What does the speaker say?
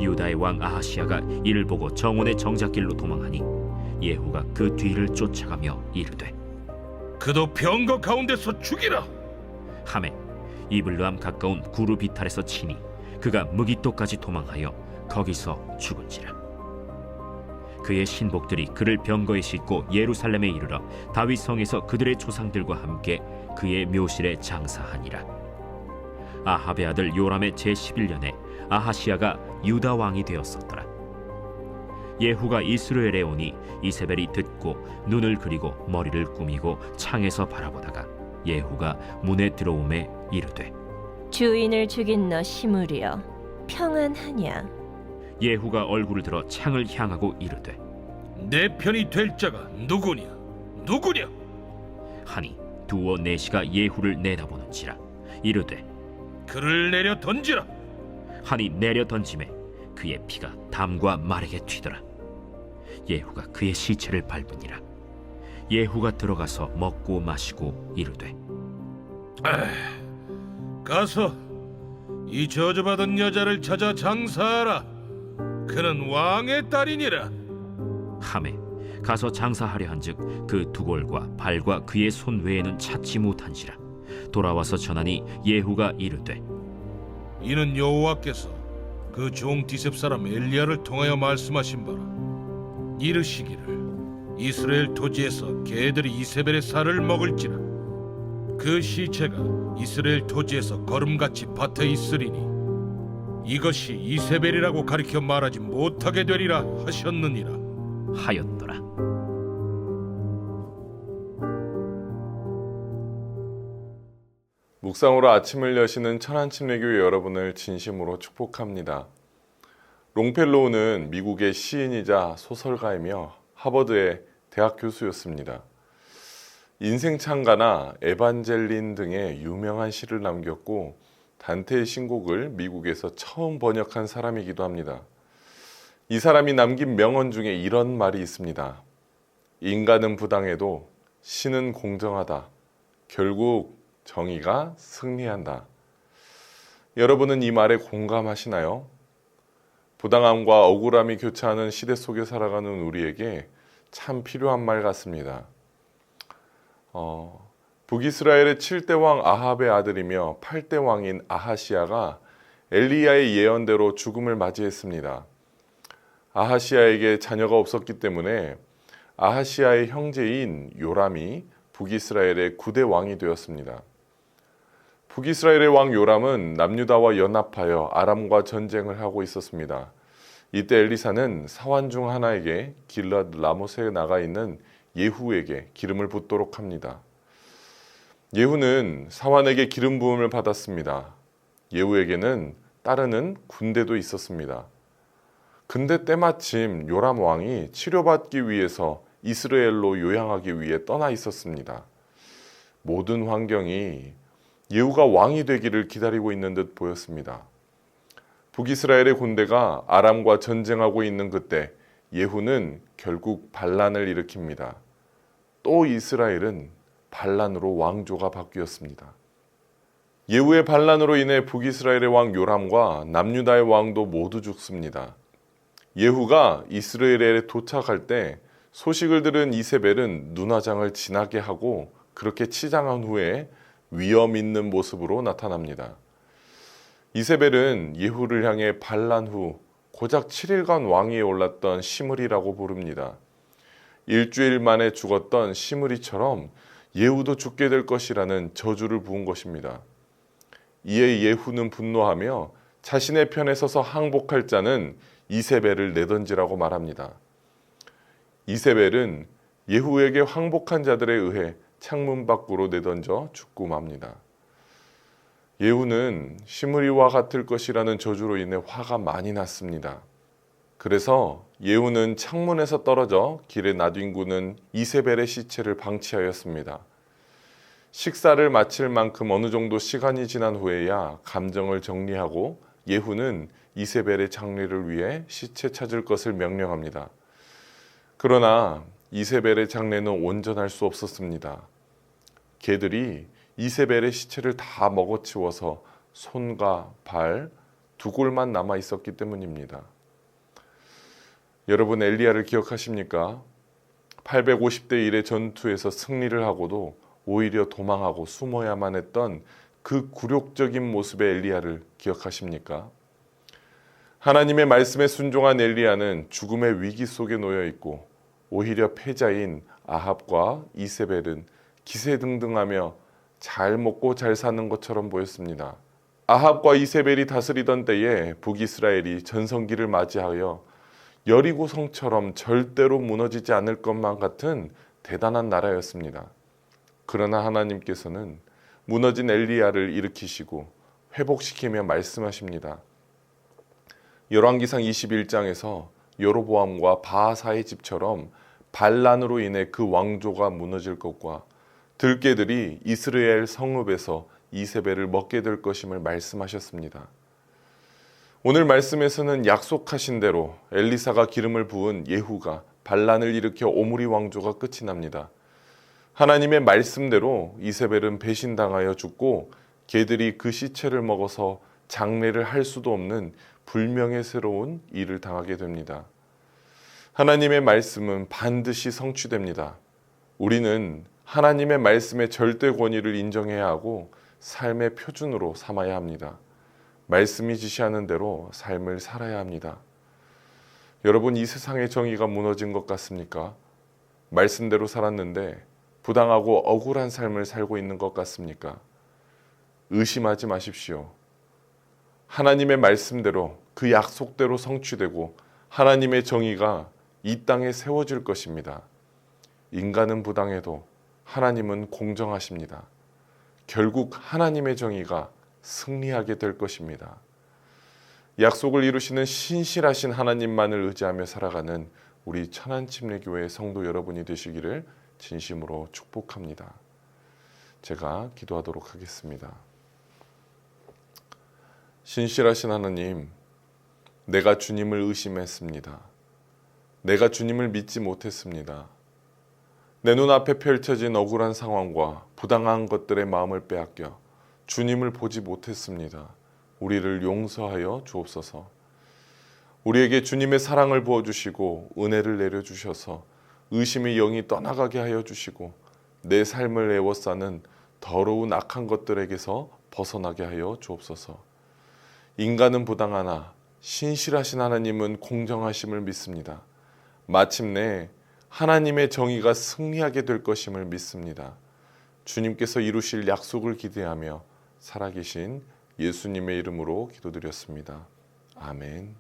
유다의 왕 아하시야가 이를 보고 정원의 정작길로 도망하니 예후가 그 뒤를 쫓아가며 이르되 그도 병거 가운데서 죽이라. 하매 이블르함 가까운 구르 비탈에서 치니 그가 무기토까지 도망하여 거기서 죽은지라. 그의 신복들이 그를 병거에 싣고 예루살렘에 이르러 다윗 성에서 그들의 조상들과 함께 그의 묘실에 장사하니라. 아합의 아들 요람의 제11년에 아하시야가 유다 왕이 되었었더라. 예후가 이스라엘에 오니 이세벨이 듣고 눈을 그리고 머리를 꾸미고 창에서 바라보다가 예후가 문에 들어오매 이르되 주인을 죽인 너 시므리여 평안하냐? 예후가 얼굴을 들어 창을 향하고 이르되 내 편이 될 자가 누구냐? 누구냐? 하니 두어 내시가 예후를 내다보는지라. 이르되 그를 내려 던지라. 하니 내려 던짐에 그의 피가 담과 말에게 튀더라. 예후가 그의 시체를 밟으니라. 예후가 들어가서 먹고 마시고 이르되 가서 이 저주받은 여자를 찾아 장사하라. 그는 왕의 딸이니라. 하매 가서 장사하려 한즉 그 두골과 발과 그의 손 외에는 찾지 못한지라. 돌아와서 전하니 예후가 이르되 이는 여호와께서 그 종 디셉 사람 엘리야를 통하여 말씀하신 바라. 이르시기를 이스라엘 토지에서 개들이 이세벨의 살을 먹을지라. 그 시체가 이스라엘 토지에서 거름같이 밭에 있으리니 이것이 이세벨이라고 가리켜 말하지 못하게 되리라 하셨느니라 하였더라. 묵상으로 아침을 여시는 천안침례교회 여러분을 진심으로 축복합니다. 롱펠로우는 미국의 시인이자 소설가이며 하버드의 대학 교수였습니다. 인생 찬가나 에반젤린 등의 유명한 시를 남겼고 단테의 신곡을 미국에서 처음 번역한 사람이기도 합니다. 이 사람이 남긴 명언 중에 이런 말이 있습니다. 인간은 부당해도 신은 공정하다. 결국 정의가 승리한다. 여러분은 이 말에 공감하시나요? 부당함과 억울함이 교차하는 시대 속에 살아가는 우리에게 참 필요한 말 같습니다. 북이스라엘의 7대 왕 아합의 아들이며 8대 왕인 아하시야가 엘리야의 예언대로 죽음을 맞이했습니다. 아하시야에게 자녀가 없었기 때문에 아하시야의 형제인 요람이 북이스라엘의 9대 왕이 되었습니다. 북이스라엘의 왕 요람은 남유다와 연합하여 아람과 전쟁을 하고 있었습니다. 이때 엘리사는 사환 중 하나에게 길랏 라못에 나가 있는 예후에게 기름을 붓도록 합니다. 예후는 사환에게 기름 부음을 받았습니다. 예후에게는 따르는 군대도 있었습니다. 근데 때마침 요람 왕이 치료받기 위해서 이스라엘로 요양하기 위해 떠나 있었습니다. 모든 환경이 예후가 왕이 되기를 기다리고 있는 듯 보였습니다. 북이스라엘의 군대가 아람과 전쟁하고 있는 그때 예후는 결국 반란을 일으킵니다. 또 이스라엘은 반란으로 왕조가 바뀌었습니다. 예후의 반란으로 인해 북이스라엘의 왕 요람과 남유다의 왕도 모두 죽습니다. 예후가 이스라엘에 도착할 때 소식을 들은 이세벨은 눈화장을 진하게 하고 그렇게 치장한 후에 위험 있는 모습으로 나타납니다. 이세벨은 예후를 향해 반란 후 고작 7일간 왕위에 올랐던 시므리라고 부릅니다. 일주일 만에 죽었던 시므리처럼 예후도 죽게 될 것이라는 저주를 부은 것입니다. 이에 예후는 분노하며 자신의 편에 서서 항복할 자는 이세벨을 내던지라고 말합니다. 이세벨은 예후에게 항복한 자들에 의해 창문 밖으로 내던져 죽고 맙니다. 예후는 시므리와 같을 것이라는 저주로 인해 화가 많이 났습니다. 그래서 예후는 창문에서 떨어져 길에 나뒹구는 이세벨의 시체를 방치하였습니다. 식사를 마칠 만큼 어느 정도 시간이 지난 후에야 감정을 정리하고 예후는 이세벨의 장례를 위해 시체 찾을 것을 명령합니다. 그러나 이세벨의 장례는 온전할 수 없었습니다. 개들이 이세벨의 시체를 다 먹어치워서 손과 발, 두골만 남아 있었기 때문입니다. 여러분 엘리야를 기억하십니까? 850대 1의 전투에서 승리를 하고도 오히려 도망하고 숨어야만 했던 그 굴욕적인 모습의 엘리야를 기억하십니까? 하나님의 말씀에 순종한 엘리야는 죽음의 위기 속에 놓여 있고 오히려 패자인 아합과 이세벨은 기세등등하며 잘 먹고 잘 사는 것처럼 보였습니다. 아합과 이세벨이 다스리던 때에 북이스라엘이 전성기를 맞이하여 여리고 성처럼 절대로 무너지지 않을 것만 같은 대단한 나라였습니다. 그러나 하나님께서는 무너진 엘리야를 일으키시고 회복시키며 말씀하십니다. 열왕기상 21장에서 여로보암과 바하사의 집처럼 반란으로 인해 그 왕조가 무너질 것과 들깨들이 이스라엘 성읍에서 이세벨을 먹게 될 것임을 말씀하셨습니다. 오늘 말씀에서는 약속하신 대로 엘리사가 기름을 부은 예후가 반란을 일으켜 오므리 왕조가 끝이 납니다. 하나님의 말씀대로 이세벨은 배신당하여 죽고 개들이 그 시체를 먹어서 장례를 할 수도 없는 불명예스러운 일을 당하게 됩니다. 하나님의 말씀은 반드시 성취됩니다. 우리는 하나님의 말씀의 절대 권위를 인정해야 하고 삶의 표준으로 삼아야 합니다. 말씀이 지시하는 대로 삶을 살아야 합니다. 여러분, 이 세상의 정의가 무너진 것 같습니까? 말씀대로 살았는데 부당하고 억울한 삶을 살고 있는 것 같습니까? 의심하지 마십시오. 하나님의 말씀대로 그 약속대로 성취되고 하나님의 정의가 이 땅에 세워질 것입니다. 인간은 부당해도 하나님은 공정하십니다. 결국 하나님의 정의가 승리하게 될 것입니다. 약속을 이루시는 신실하신 하나님만을 의지하며 살아가는 우리 천안침례교회 성도 여러분이 되시기를 진심으로 축복합니다. 제가 기도하도록 하겠습니다. 신실하신 하나님, 내가 주님을 의심했습니다. 내가 주님을 믿지 못했습니다. 내 눈앞에 펼쳐진 억울한 상황과 부당한 것들의 마음을 빼앗겨 주님을 보지 못했습니다. 우리를 용서하여 주옵소서. 우리에게 주님의 사랑을 부어주시고 은혜를 내려주셔서 의심의 영이 떠나가게 하여 주시고 내 삶을 애워싸는 더러운 악한 것들에게서 벗어나게 하여 주옵소서. 인간은 부당하나 신실하신 하나님은 공정하심을 믿습니다. 마침내 하나님의 정의가 승리하게 될 것임을 믿습니다. 주님께서 이루실 약속을 기대하며 살아계신 예수님의 이름으로 기도드렸습니다. 아멘.